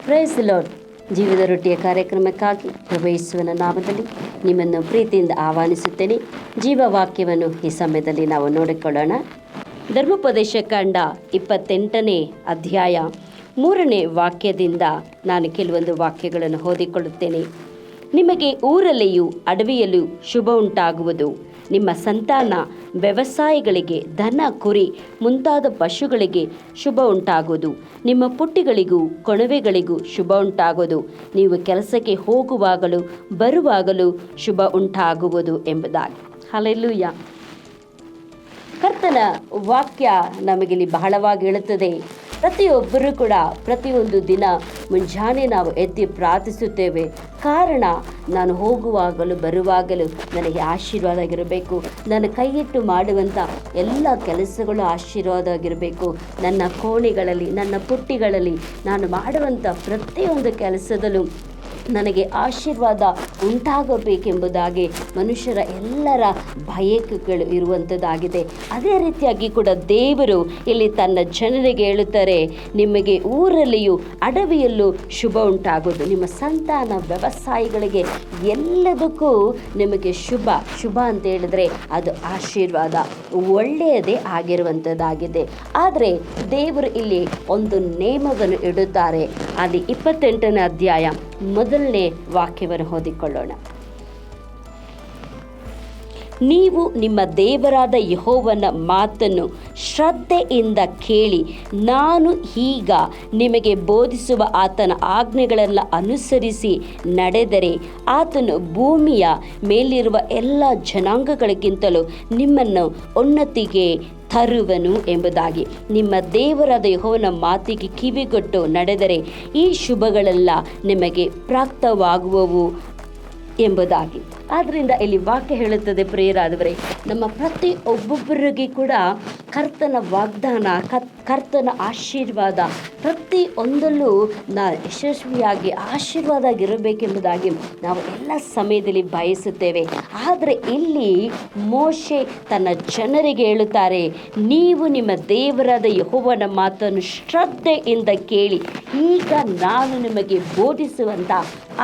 Price the lord. ಜೀವದ ರೊಟ್ಟಿಯ ಕಾರ್ಯಕ್ರಮಕ್ಕಾಗಿ ಪ್ರಭು ಯೇಸುವಿನ ನಾಮದಲ್ಲಿ ನಿಮ್ಮನ್ನು ಪ್ರೀತಿಯಿಂದ ಆಹ್ವಾನಿಸುತ್ತೇನೆ. ಜೀವವಾಕ್ಯವನ್ನು ಈ ಸಮಯದಲ್ಲಿ ನಾವು ನೋಡಿಕೊಳ್ಳೋಣ. ಧರ್ಮೋಪದೇಶ ಕಾಂಡ 28ನೇ ಅಧ್ಯಾಯ 3ನೇ ವಾಕ್ಯದಿಂದ ನಾನು ಕೆಲವೊಂದು ವಾಕ್ಯಗಳನ್ನು ಓದಿಕೊಳ್ಳುತ್ತೇನೆ. ನಿಮಗೆ ಊರಲ್ಲಿಯೂ ಅಡವಿಯಲ್ಲೂ ಶುಭ ಉಂಟಾಗುವುದು. ನಿಮ್ಮ ಸಂತಾನ ವ್ಯವಸಾಯಗಳಿಗೆ, ದನ ಕುರಿ ಮುಂತಾದ ಪಶುಗಳಿಗೆ ಶುಭ ಉಂಟಾಗುವುದು. ನಿಮ್ಮ ಪುಟ್ಟಿಗಳಿಗೂ ಕೊಣವೆಗಳಿಗೂ ಶುಭ ಉಂಟಾಗುವುದು. ನೀವು ಕೆಲಸಕ್ಕೆ ಹೋಗುವಾಗಲೂ ಬರುವಾಗಲೂ ಶುಭ ಉಂಟಾಗುವುದು ಎಂಬುದಾಗಿ. ಹಲ್ಲೆಲೂಯಾ. ಕರ್ತನ ವಾಕ್ಯ ನಮಗಿಲ್ಲಿ ಬಹಳವಾಗಿ ಹೇಳುತ್ತದೆ. ಪ್ರತಿಯೊಬ್ಬರೂ ಕೂಡ ಪ್ರತಿಯೊಂದು ದಿನ ಮುಂಜಾನೆ ನಾವು ಎದ್ದು ಪ್ರಾರ್ಥಿಸುತ್ತೇವೆ. ಕಾರಣ, ನಾನು ಹೋಗುವಾಗಲೂ ಬರುವಾಗಲೂ ನನಗೆ ಆಶೀರ್ವಾದ ಆಗಿರಬೇಕು. ನನ್ನ ಕೈಯಿಟ್ಟು ಮಾಡುವಂಥ ಎಲ್ಲ ಕೆಲಸಗಳು ಆಶೀರ್ವಾದ ಆಗಿರಬೇಕು. ನನ್ನ ಕೋಣೆಗಳಲ್ಲಿ, ನನ್ನ ಪುಟ್ಟಿಗಳಲ್ಲಿ ನಾನು ಮಾಡುವಂಥ ಪ್ರತಿಯೊಂದು ಕೆಲಸದಲ್ಲೂ ನನಗೆ ಆಶೀರ್ವಾದ ಉಂಟಾಗಬೇಕೆಂಬುದಾಗಿ ಮನುಷ್ಯರ ಎಲ್ಲರ ಬಯಕೆಗಳು ಇರುವಂಥದ್ದಾಗಿದೆ. ಅದೇ ರೀತಿಯಾಗಿ ಕೂಡ ದೇವರು ಇಲ್ಲಿ ತನ್ನ ಜನರಿಗೆ ಹೇಳುತ್ತಾರೆ, ನಿಮಗೆ ಊರಲ್ಲಿಯೂ ಅಡವಿಯಲ್ಲೂ ಶುಭ ಉಂಟಾಗೋದು. ನಿಮ್ಮ ಸಂತಾನ ವ್ಯವಸಾಯಗಳಿಗೆ ಎಲ್ಲದಕ್ಕೂ ನಿಮಗೆ ಶುಭ ಅಂತ ಹೇಳಿದ್ರೆ ಅದು ಆಶೀರ್ವಾದ, ಒಳ್ಳೆಯದೇ ಆಗಿರುವಂಥದ್ದಾಗಿದೆ. ಆದರೆ ದೇವರು ಇಲ್ಲಿ ಒಂದು ನೇಮವನ್ನು ಇಡುತ್ತಾರೆ. ಅಲ್ಲಿ 28ನೇ ಅಧ್ಯಾಯ 1ನೇ ವಾಕ್ಯವನ್ನು ಓದಿಕೊಳ್ಳೋಣ. ನೀವು ನಿಮ್ಮ ದೇವರಾದ ಯೆಹೋವನ ಮಾತನ್ನು ಶ್ರದ್ಧೆಯಿಂದ ಕೇಳಿ, ನಾನು ಈಗ ನಿಮಗೆ ಬೋಧಿಸುವ ಆತನ ಆಜ್ಞೆಗಳನ್ನು ಅನುಸರಿಸಿ ನಡೆದರೆ ಆತನು ಭೂಮಿಯ ಮೇಲಿರುವ ಎಲ್ಲ ಜನಾಂಗಗಳಿಗಿಂತಲೂ ನಿಮ್ಮನ್ನು ಉನ್ನತಿಗೆ ತರುವನು ಎಂಬುದಾಗಿ. ನಿಮ್ಮ ದೇವರಾದ ಯೆಹೋವನ ಮಾತಿಗೆ ಕಿವಿಗೊಟ್ಟು ನಡೆದರೆ ಈ ಶುಭಗಳೆಲ್ಲ ನಿಮಗೆ ಪ್ರಾಪ್ತವಾಗುವವು ಎಂಬುದಾಗಿ. ಆದ್ದರಿಂದ ಇಲ್ಲಿ ವಾಕ್ಯ ಹೇಳುತ್ತದೆ, ಪ್ರಿಯರಾದವರೇ, ನಮ್ಮ ಪ್ರತಿ ಒಬ್ಬೊಬ್ಬರಿಗೆ ಕೂಡ ಕರ್ತನ ವಾಗ್ದಾನ, ಕರ್ತನ ಆಶೀರ್ವಾದ ಪ್ರತಿ ಒಂದಲ್ಲೂ ಯಶಸ್ವಿಯಾಗಿ ಆಶೀರ್ವಾದ ಆಗಿರಬೇಕೆಂಬುದಾಗಿ ನಾವು ಎಲ್ಲ ಸಮಯದಲ್ಲಿ ಬಯಸುತ್ತೇವೆ. ಆದರೆ ಇಲ್ಲಿ ಮೋಶೆ ತನ್ನ ಜನರಿಗೆ ಹೇಳುತ್ತಾರೆ, ನೀವು ನಿಮ್ಮ ದೇವರಾದ ಯೆಹೋವನ ಮಾತನ್ನು ಶ್ರದ್ಧೆಯಿಂದ ಕೇಳಿ, ಈಗ ನಾನು ನಿಮಗೆ ಬೋಧಿಸುವಂಥ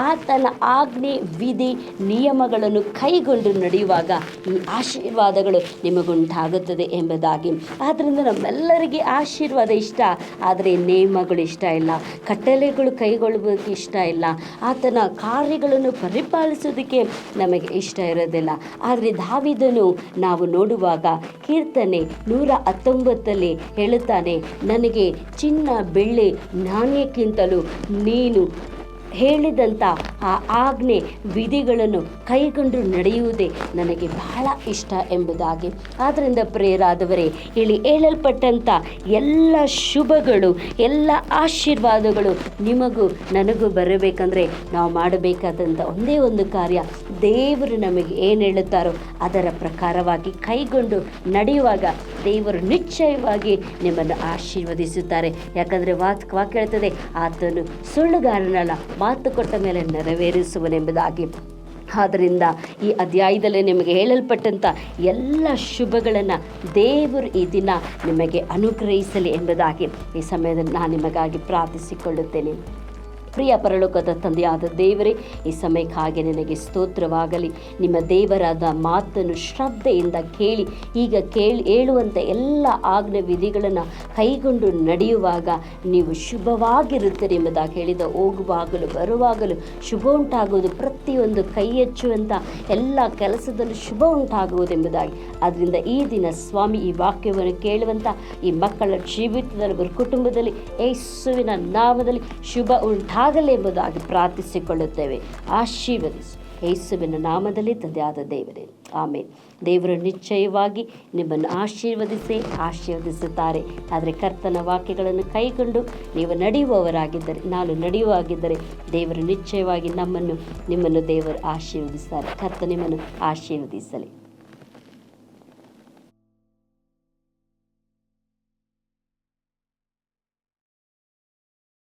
ಆತನ ಆಜ್ಞೆ, ವಿಧಿ, ನಿಯಮಗಳನ್ನು ಕೈಗೊಂಡು ನಡೆಯುವಾಗ ಈ ಆಶೀರ್ವಾದಗಳು ನಿಮಗುಂಟಾಗುತ್ತದೆ ಎಂಬುದಾಗಿ. ಆದ್ದರಿಂದ ನಮ್ಮೆಲ್ಲರಿಗೆ ಆಶೀರ್ವಾದ ಇಷ್ಟ, ಆದರೆ ನೇಮಗಳು ಇಷ್ಟ ಇಲ್ಲ, ಕಟ್ಟಳೆಗಳು ಕೈಗೊಳ್ಳುವುದಕ್ಕೆ ಇಷ್ಟ ಇಲ್ಲ, ಆತನ ಕಾರ್ಯಗಳನ್ನು ಪರಿಪಾಲಿಸೋದಕ್ಕೆ ನಮಗೆ ಇಷ್ಟ ಇರೋದಿಲ್ಲ. ಆದರೆ ದಾವೀದನು ನಾವು ನೋಡುವಾಗ ಕೀರ್ತನೆ 119 ಹೇಳುತ್ತಾನೆ, ನನಗೆ ಚಿನ್ನ ಬೆಳ್ಳಿ ನಾಣ್ಯಕ್ಕಿಂತಲೂ ನೀನು ಹೇಳಿದಂಥ ಆ ಆಜ್ಞೆ ವಿಧಿಗಳನ್ನು ಕೈಗೊಂಡು ನಡೆಯುವುದೇ ನನಗೆ ಬಹಳ ಇಷ್ಟ ಎಂಬುದಾಗಿ. ಆದ್ದರಿಂದ ಪ್ರಿಯರಾದವರೇ, ಇಲ್ಲಿ ಹೇಳಲ್ಪಟ್ಟಂಥ ಎಲ್ಲ ಶುಭಗಳು, ಎಲ್ಲ ಆಶೀರ್ವಾದಗಳು ನಿಮಗೂ ನನಗೂ ಬರಬೇಕಂದ್ರೆ ನಾವು ಮಾಡಬೇಕಾದಂಥ ಒಂದೇ ಒಂದು ಕಾರ್ಯ, ದೇವರು ನಮಗೆ ಏನು ಹೇಳುತ್ತಾರೋ ಅದರ ಪ್ರಕಾರವಾಗಿ ಕೈಗೊಂಡು ನಡೆಯುವಾಗ ದೇವರು ನಿಶ್ಚಯವಾಗಿ ನಿಮ್ಮನ್ನು ಆಶೀರ್ವದಿಸುತ್ತಾರೆ. ಯಾಕಂದರೆ ವಾಕ್ಯ ಹೇಳ್ತದೆ, ಆತನು ಸುಳ್ಳುಗಾರನಲ್ಲ, ಮಾತು ಕೊಟ್ಟ ಮೇಲೆ ನೆರವೇರಿಸುವನೆಂಬುದಾಗಿ. ಆದ್ದರಿಂದ ಈ ಅಧ್ಯಾಯದಲ್ಲಿ ನಿಮಗೆ ಹೇಳಲ್ಪಟ್ಟಂಥ ಎಲ್ಲ ಶುಭಗಳನ್ನು ದೇವರು ಈ ದಿನ ನಿಮಗೆ ಅನುಗ್ರಹಿಸಲಿ ಎಂಬುದಾಗಿ ಈ ಸಮಯದಲ್ಲಿ ನಾನು ನಿಮಗಾಗಿ ಪ್ರಾರ್ಥಿಸಿಕೊಳ್ಳುತ್ತೇನೆ. ಪ್ರಿಯ ಪರಲೋಕದ ತಂದೆಯಾದ ದೇವರೇ, ಈ ಸಮಯಕ್ಕಾಗಿ ನಿನಗೆ ಸ್ತೋತ್ರವಾಗಲಿ. ನಿಮ್ಮ ದೇವರಾದ ಮಾತನ್ನು ಶ್ರದ್ಧೆಯಿಂದ ಕೇಳಿ, ಈಗ ಹೇಳುವಂಥ ಎಲ್ಲ ಆಜ್ಞೆ ವಿಧಿಗಳನ್ನು ಕೈಗೊಂಡು ನಡೆಯುವಾಗ ನೀವು ಶುಭವಾಗಿರುತ್ತೀರಿ ಎಂಬುದಾಗಿ ಹೇಳಿದ. ಹೋಗುವಾಗಲೂ ಬರುವಾಗಲೂ ಶುಭ ಉಂಟಾಗುವುದು, ಪ್ರತಿಯೊಂದು ಕೈ ಹೆಚ್ಚುವಂಥ ಎಲ್ಲ ಕೆಲಸದಲ್ಲೂ ಶುಭ ಉಂಟಾಗುವುದೆಂಬುದಾಗಿ. ಆದ್ದರಿಂದ ಈ ದಿನ ಸ್ವಾಮಿ, ಈ ವಾಕ್ಯವನ್ನು ಕೇಳುವಂಥ ಈ ಮಕ್ಕಳ ಜೀವಿತದಲ್ಲಿ, ಅವರ ಕುಟುಂಬದಲ್ಲಿ ಯೇಸುವಿನ ನಾಮದಲ್ಲಿ ಶುಭ ಉಂಟಾಗಲಿ ಎಂಬುದಾಗಿ ಪ್ರಾರ್ಥಿಸಿಕೊಳ್ಳುತ್ತೇವೆ. ಆಶೀರ್ವದಿಸು ಯೇಸುವಿನ ನಾಮದಲ್ಲಿ ತಂದೆಯಾದ ದೇವರೇ, ಆಮೇಲೆ. ದೇವರು ನಿಶ್ಚಯವಾಗಿ ನಿಮ್ಮನ್ನು ಆಶೀರ್ವದಿಸುತ್ತಾರೆ. ಆದರೆ ಕರ್ತನ ವಾಕ್ಯಗಳನ್ನು ಕೈಗೊಂಡು ನೀವು ನಡೆಯುವವರಾಗಿದ್ದರೆ, ನಾನು ನಡೆಯುವಾಗಿದ್ದರೆ ದೇವರು ನಿಶ್ಚಯವಾಗಿ ನಿಮ್ಮನ್ನು ದೇವರು ಆಶೀರ್ವದಿಸ್ತಾರೆ. ಕರ್ತ ನಿಮ್ಮನ್ನು ಆಶೀರ್ವದಿಸಲಿ.